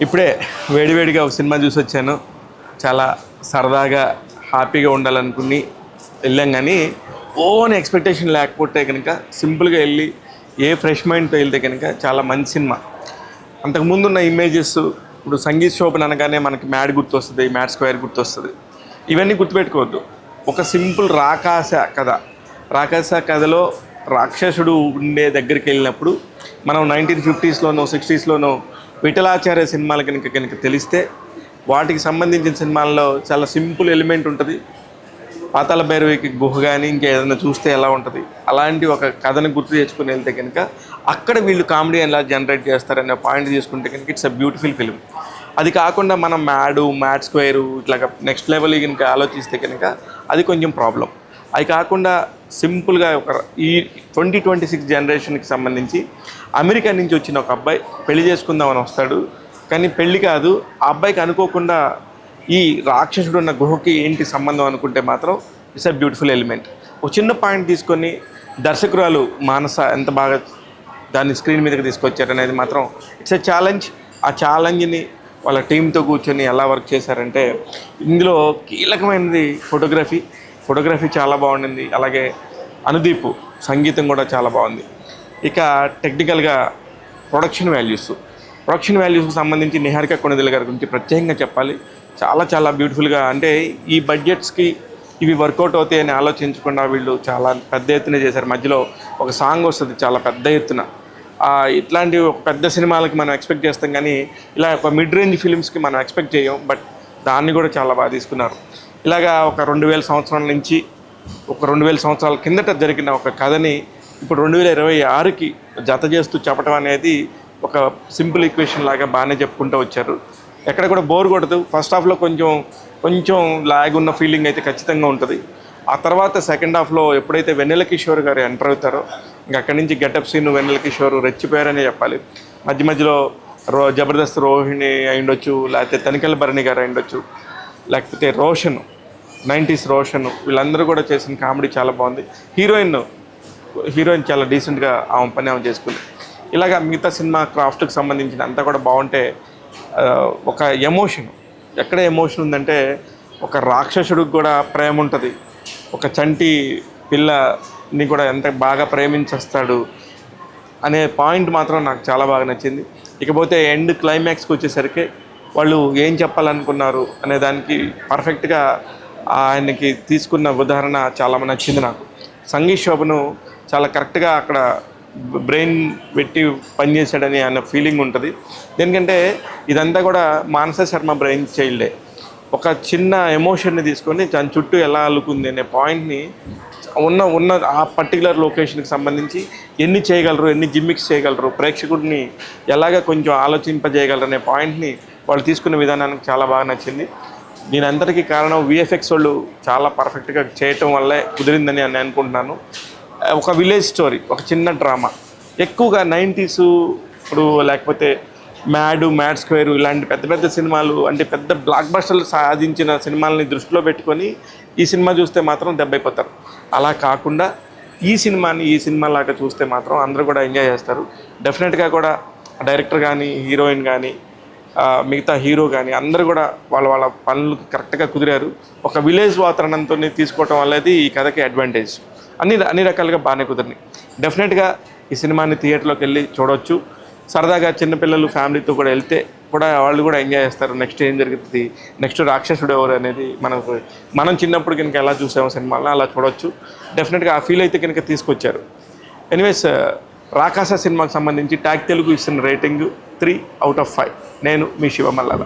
ఇప్పుడే వేడివేడిగా ఒక సినిమా చూసి వచ్చాను. చాలా సరదాగా హ్యాపీగా ఉండాలనుకుని వెళ్ళాం, కానీ ఓన్ ఎక్స్పెక్టేషన్ లేకపోతే కనుక సింపుల్గా వెళ్ళి ఏ ఫ్రెష్ మైండ్తో వెళ్తే కనుక చాలా మంచి సినిమా. అంతకుముందు ఉన్న ఇమేజెస్, ఇప్పుడు సంగీత్ శోభన్ అనగానే మనకి మ్యాడ్ గుర్తొస్తుంది, మ్యాడ్ స్క్వేర్ గుర్తొస్తుంది. ఇవన్నీ గుర్తుపెట్టుకోవద్దు. ఒక సింపుల్ రాకాస కథలో రాక్షసుడు ఉండే దగ్గరికి వెళ్ళినప్పుడు మనం 1950s 60s విఠలాచార్య సినిమాలు కనుక తెలిస్తే వాటికి సంబంధించిన సినిమాల్లో చాలా సింపుల్ ఎలిమెంట్ ఉంటుంది. పాతాళ భైరవికి గుహ కానీ ఇంకేదైనా చూస్తే ఎలా ఉంటుంది, అలాంటి ఒక కథను గుర్తు తెచ్చుకుని వెళ్తే కనుక అక్కడ వీళ్ళు కామెడీ ఎలా జనరేట్ చేస్తారనే పాయింట్ తీసుకుంటే కనుక ఇట్స్ అ బ్యూటిఫుల్ ఫిలిం. అది కాకుండా మనం మ్యాడ్ స్క్వేరు ఇట్లా నెక్స్ట్ లెవెల్ కనుక ఆలోచిస్తే కనుక అది కొంచెం ప్రాబ్లం. అది కాకుండా సింపుల్గా ఈ 2026 జనరేషన్కి సంబంధించి అమెరికా నుంచి వచ్చిన ఒక అబ్బాయి పెళ్లి చేసుకుందామని వస్తాడు, కానీ పెళ్ళి కాదు. ఆ అబ్బాయికి అనుకోకుండా ఈ రాక్షసుడు ఉన్న గుహకి ఏంటి సంబంధం అనుకుంటే మాత్రం ఇట్స్ అ బ్యూటిఫుల్ ఎలిమెంట్. ఒక చిన్న పాయింట్ తీసుకొని దర్శకురాలు మానస ఎంత బాగా దాన్ని స్క్రీన్ మీదకి తీసుకొచ్చారనేది మాత్రం ఇట్స్ ఎ ఛాలెంజ్. ఆ ఛాలెంజ్ని వాళ్ళ టీంతో కూర్చొని ఎలా వర్క్ చేశారంటే, ఇందులో కీలకమైనది ఫోటోగ్రఫీ చాలా బాగుండింది. అలాగే అనుదీప్ సంగీతం కూడా చాలా బాగుంది. ఇక టెక్నికల్గా ప్రొడక్షన్ వాల్యూస్కి సంబంధించి నిహారిక కొణిదెల గారి గురించి ప్రత్యేకంగా చెప్పాలి. చాలా బ్యూటిఫుల్గా, అంటే ఈ బడ్జెట్స్కి ఇవి వర్కౌట్ అవుతాయని ఆలోచించకుండా వీళ్ళు చాలా పెద్ద ఎత్తున చేశారు. మధ్యలో ఒక సాంగ్ వస్తుంది చాలా పెద్ద ఎత్తున. ఇట్లాంటి ఒక పెద్ద సినిమాలకి మనం ఎక్స్పెక్ట్ చేస్తాం, కానీ ఇలా ఒక మిడ్ రేంజ్ ఫిలిమ్స్కి మనం ఎక్స్పెక్ట్ చేయం. బట్ దాన్ని కూడా చాలా బాగా తీసుకున్నారు. ఇలాగా ఒక 2000 సంవత్సరాల నుంచి ఒక 2000 సంవత్సరాల కిందట జరిగిన ఒక కథని ఇప్పుడు 2026కి జత చేస్తూ చెప్పడం అనేది ఒక సింపుల్ ఈక్వేషన్ లాగా బాగానే చెప్పుకుంటూ వచ్చారు. ఎక్కడ కూడా బోర్ కొడదు. ఫస్ట్ హాఫ్లో కొంచెం లాగ్ ఉన్న ఫీలింగ్ అయితే ఖచ్చితంగా ఉంటుంది. ఆ తర్వాత సెకండ్ హాఫ్లో ఎప్పుడైతే వెన్నెల కిషోర్ గారు ఎంటర్ అవుతారో ఇంక అక్కడి నుంచి గెటప్ సీన్ వెన్నెల కిషోర్ రెచ్చిపోయారనే చెప్పాలి. మధ్యలో జబర్దస్త్ రోహిణి అయిండొచ్చు, లేకపోతే తనికెళ్ళ భరణి గారు అయిండొచ్చు, లేకపోతే రోషన్ 90s రోషన్, వీళ్ళందరూ కూడా చేసిన కామెడీ చాలా బాగుంది. హీరోయిన్ చాలా డీసెంట్గా ఆమె పని ఆమె చేసుకుంది. ఇలాగా మిగతా సినిమా క్రాఫ్ట్కి సంబంధించిన అంతా కూడా బాగుంటే, ఒక ఎక్కడ ఎమోషన్ ఉందంటే ఒక రాక్షసుడికి కూడా ప్రేమ ఉంటుంది, ఒక చంటి పిల్లని కూడా ఎంత బాగా ప్రేమించేస్తాడు అనే పాయింట్ మాత్రం నాకు చాలా బాగా నచ్చింది. ఇకపోతే ఎండ్ క్లైమాక్స్కి వచ్చేసరికి వాళ్ళు ఏం చెప్పాలనుకున్నారు అనే దానికి పర్ఫెక్ట్గా ఆయనకి తీసుకున్న ఉదాహరణ చాలా నచ్చింది నాకు. సంగీత్ శోభను చాలా కరెక్ట్గా అక్కడ బ్రెయిన్ పెట్టి పనిచేశాడని అన్న ఫీలింగ్ ఉంటుంది. ఎందుకంటే ఇదంతా కూడా మానస శర్మ బ్రెయిన్ చైల్డే. ఒక చిన్న ఎమోషన్ని తీసుకొని దాని చుట్టూ ఎలా అల్లుకుంది అనే పాయింట్ని ఉన్న ఆ పర్టికులర్ లొకేషన్కి సంబంధించి ఎన్ని చేయగలరు, ఎన్ని జిమ్మిక్స్ చేయగలరు, ప్రేక్షకుడిని ఎలాగ కొంచెం ఆలోచింపజేయగలరు అనే పాయింట్ని వాళ్ళు తీసుకున్న విధానానికి చాలా బాగా నచ్చింది. దీని అందరికీ కారణం విఎఫ్ఎక్స్ వాళ్ళు చాలా పర్ఫెక్ట్గా చేయటం వల్లే కుదిరిందని నేను అనుకుంటున్నాను. ఒక విలేజ్ స్టోరీ, ఒక చిన్న డ్రామా, ఎక్కువగా 90s ఇప్పుడు లేకపోతే మ్యాడ్ స్క్వేర్ ఇలాంటి పెద్ద సినిమాలు, అంటే పెద్ద బ్లాక్ బస్టర్లు సాధించిన సినిమాలని దృష్టిలో పెట్టుకొని ఈ సినిమా చూస్తే మాత్రం దెబ్బైపోతారు. అలా కాకుండా ఈ సినిమాలాగా చూస్తే మాత్రం అందరూ కూడా ఎంజాయ్ చేస్తారు. డెఫినెట్గా కూడా డైరెక్టర్ కానీ, హీరోయిన్ కానీ, మిగతా హీరో కానీ అందరూ కూడా వాళ్ళ పనులు కరెక్ట్గా కుదిరారు. ఒక విలేజ్ వాతావరణంతో తీసుకోవటం వల్లది ఈ కథకి అడ్వాంటేజ్. అన్ని రకాలుగా బాగానే కుదిరినాయి. డెఫినెట్గా ఈ సినిమాని థియేటర్లోకి వెళ్ళి చూడవచ్చు. సరదాగా చిన్నపిల్లలు ఫ్యామిలీతో కూడా వెళ్తే కూడా వాళ్ళు కూడా ఎంజాయ్ చేస్తారు. నెక్స్ట్ ఏం జరుగుతుంది, నెక్స్ట్ రాక్షసుడు ఎవరు అనేది మనం చిన్నప్పుడు కనుక ఎలా చూసాము సినిమాలో అలా చూడవచ్చు. డెఫినెట్గా ఆ ఫీల్ అయితే కనుక తీసుకొచ్చారు. ఎనీవేస్, రాకాస సినిమాకి సంబంధించి ట్యాగ్ తెలుగు ఇస్తున్న రేటింగ్ 3/5. నేను మీ శివ మల్లాల.